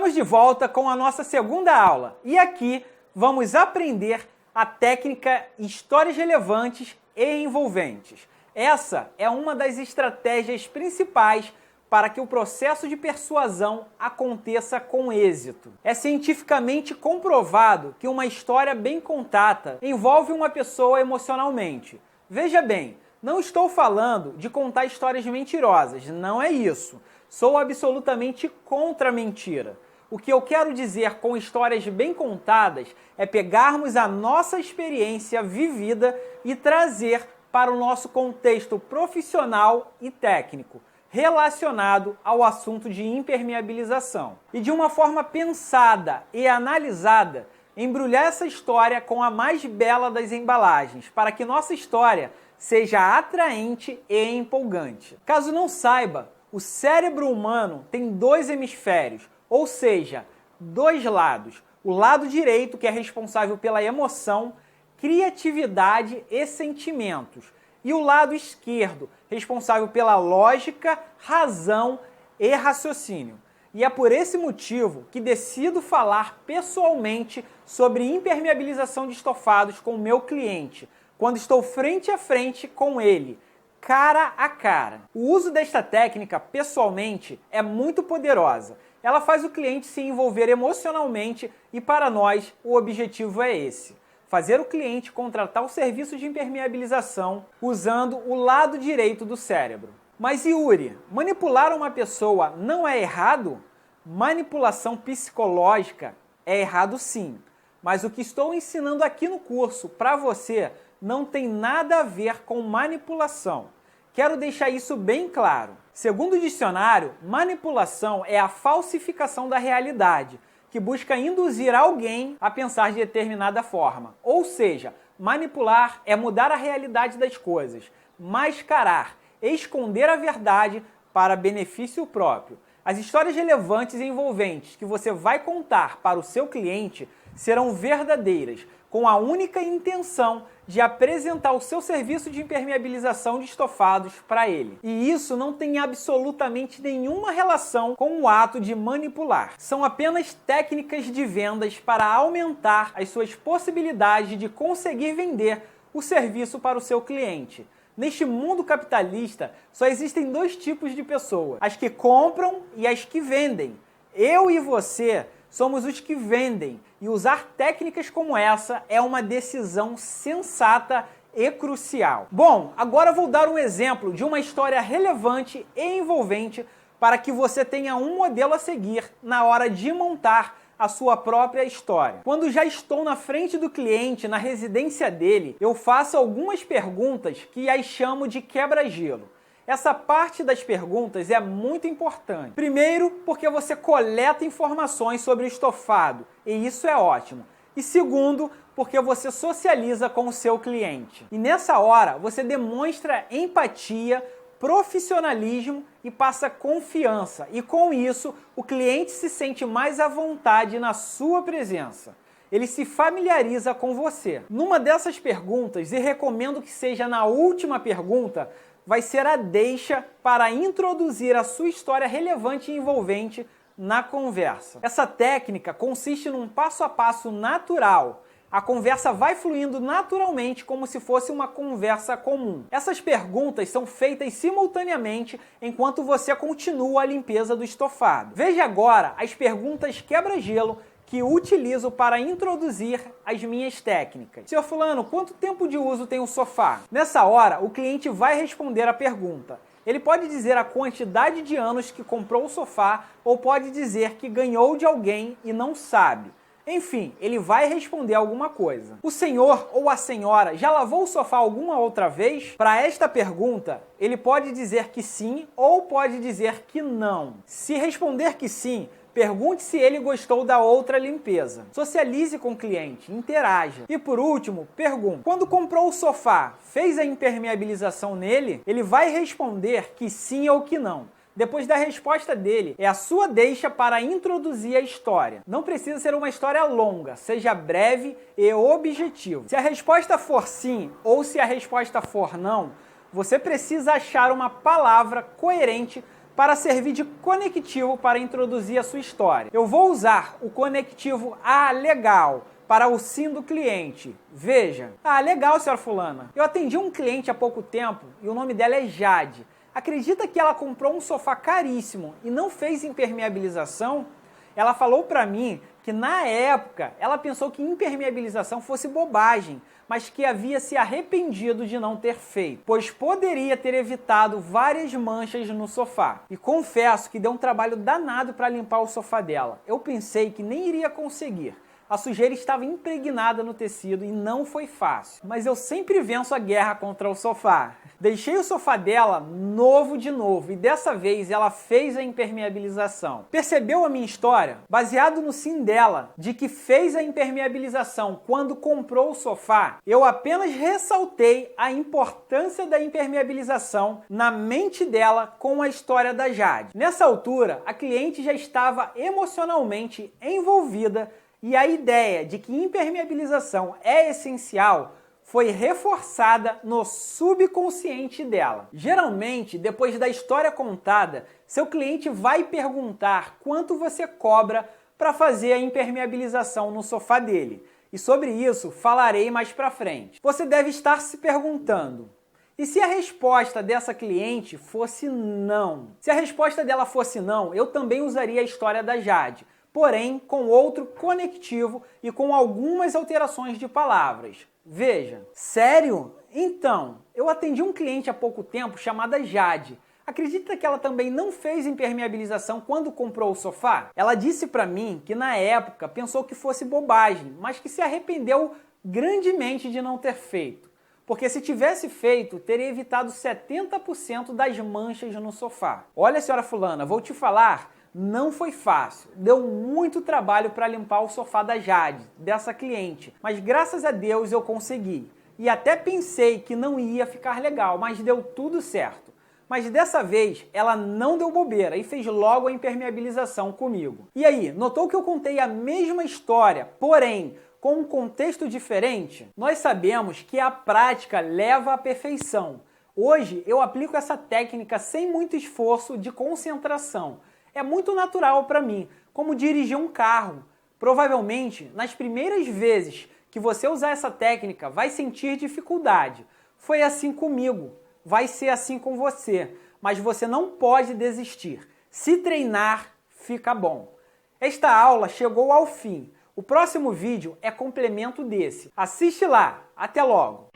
Estamos de volta com a nossa segunda aula e aqui vamos aprender a técnica Histórias Relevantes e Envolventes. Essa é uma das estratégias principais para que o processo de persuasão aconteça com êxito. É cientificamente comprovado que uma história bem contada envolve uma pessoa emocionalmente. Veja bem, não estou falando de contar histórias mentirosas, não é isso. Sou absolutamente contra a mentira. O que eu quero dizer com histórias bem contadas é pegarmos a nossa experiência vivida e trazer para o nosso contexto profissional e técnico, relacionado ao assunto de impermeabilização. E de uma forma pensada e analisada, embrulhar essa história com a mais bela das embalagens, para que nossa história seja atraente e empolgante. Caso não saiba, o cérebro humano tem dois hemisférios, ou seja, dois lados. O lado direito, que é responsável pela emoção, criatividade e sentimentos. E o lado esquerdo, responsável pela lógica, razão e raciocínio. E é por esse motivo que decido falar pessoalmente sobre impermeabilização de estofados com o meu cliente, quando estou frente a frente com ele, cara a cara. O uso desta técnica, pessoalmente, é muito poderosa. Ela faz o cliente se envolver emocionalmente e, para nós, o objetivo é esse: fazer o cliente contratar o serviço de impermeabilização usando o lado direito do cérebro. Mas Yuri, manipular uma pessoa não é errado? Manipulação psicológica é errado sim, mas o que estou ensinando aqui no curso para você não tem nada a ver com manipulação. Quero deixar isso bem claro. Segundo o dicionário, manipulação é a falsificação da realidade, que busca induzir alguém a pensar de determinada forma. Ou seja, manipular é mudar a realidade das coisas, mascarar, esconder a verdade para benefício próprio. As histórias relevantes e envolventes que você vai contar para o seu cliente serão verdadeiras, com a única intenção de apresentar o seu serviço de impermeabilização de estofados para ele. E isso não tem absolutamente nenhuma relação com o ato de manipular. São apenas técnicas de vendas para aumentar as suas possibilidades de conseguir vender o serviço para o seu cliente. Neste mundo capitalista, só existem dois tipos de pessoas: as que compram e as que vendem. Eu e você somos os que vendem, e usar técnicas como essa é uma decisão sensata e crucial. Bom, agora vou dar um exemplo de uma história relevante e envolvente para que você tenha um modelo a seguir na hora de montar a sua própria história. Quando já estou na frente do cliente, na residência dele, eu faço algumas perguntas que as chamo de quebra-gelo. Essa parte das perguntas é muito importante. Primeiro, porque você coleta informações sobre o estofado, e isso é ótimo. E segundo, porque você socializa com o seu cliente. E nessa hora, você demonstra empatia, profissionalismo e passa confiança. E com isso, o cliente se sente mais à vontade na sua presença. Ele se familiariza com você. Numa dessas perguntas, e recomendo que seja na última pergunta, vai ser a deixa para introduzir a sua história relevante e envolvente na conversa. Essa técnica consiste num passo a passo natural. A conversa vai fluindo naturalmente como se fosse uma conversa comum. Essas perguntas são feitas simultaneamente enquanto você continua a limpeza do estofado. Veja agora as perguntas quebra-gelo que utilizo para introduzir as minhas técnicas. Senhor fulano, quanto tempo de uso tem o sofá? Nessa hora, o cliente vai responder a pergunta. Ele pode dizer a quantidade de anos que comprou o sofá ou pode dizer que ganhou de alguém e não sabe. Enfim, ele vai responder alguma coisa. O senhor ou a senhora já lavou o sofá alguma outra vez? Para esta pergunta, ele pode dizer que sim ou pode dizer que não. Se responder que sim, pergunte se ele gostou da outra limpeza. Socialize com o cliente, interaja. E por último, pergunte: quando comprou o sofá, fez a impermeabilização nele? Ele vai responder que sim ou que não. Depois da resposta dele, é a sua deixa para introduzir a história. Não precisa ser uma história longa, seja breve e objetivo. Se a resposta for sim ou se a resposta for não, você precisa achar uma palavra coerente para servir de conectivo para introduzir a sua história. Eu vou usar o conectivo legal para o sim do cliente. Veja. Legal, senhora fulana. Eu atendi um cliente há pouco tempo e o nome dela é Jade. Acredita que ela comprou um sofá caríssimo e não fez impermeabilização? Ela falou para mim que na época ela pensou que impermeabilização fosse bobagem, mas que havia se arrependido de não ter feito, pois poderia ter evitado várias manchas no sofá. E confesso que deu um trabalho danado para limpar o sofá dela. Eu pensei que nem iria conseguir. A sujeira estava impregnada no tecido e não foi fácil. Mas eu sempre venço a guerra contra o sofá. Deixei o sofá dela novo de novo e dessa vez ela fez a impermeabilização. Percebeu a minha história? Baseado no sim dela, de que fez a impermeabilização quando comprou o sofá, eu apenas ressaltei a importância da impermeabilização na mente dela com a história da Jade. Nessa altura, a cliente já estava emocionalmente envolvida e a ideia de que impermeabilização é essencial foi reforçada no subconsciente dela. Geralmente, depois da história contada, seu cliente vai perguntar quanto você cobra para fazer a impermeabilização no sofá dele. E sobre isso falarei mais para frente. Você deve estar se perguntando: e se a resposta dessa cliente fosse não? Se a resposta dela fosse não, eu também usaria a história da Jade, porém com outro conectivo e com algumas alterações de palavras. Veja. Sério? Então, eu atendi um cliente há pouco tempo chamada Jade. Acredita que ela também não fez impermeabilização quando comprou o sofá? Ela disse para mim que na época pensou que fosse bobagem, mas que se arrependeu grandemente de não ter feito. Porque se tivesse feito, teria evitado 70% das manchas no sofá. Olha, senhora fulana, vou te falar, não foi fácil. Deu muito trabalho para limpar o sofá da Jade, dessa cliente. Mas graças a Deus eu consegui. E até pensei que não ia ficar legal, mas deu tudo certo. Mas dessa vez ela não deu bobeira e fez logo a impermeabilização comigo. E aí, notou que eu contei a mesma história, porém com um contexto diferente? Nós sabemos que a prática leva à perfeição. Hoje eu aplico essa técnica sem muito esforço de concentração. É muito natural para mim, como dirigir um carro. Provavelmente, nas primeiras vezes que você usar essa técnica, vai sentir dificuldade. Foi assim comigo, vai ser assim com você, mas você não pode desistir. Se treinar, fica bom. Esta aula chegou ao fim. O próximo vídeo é complemento desse. Assiste lá. Até logo!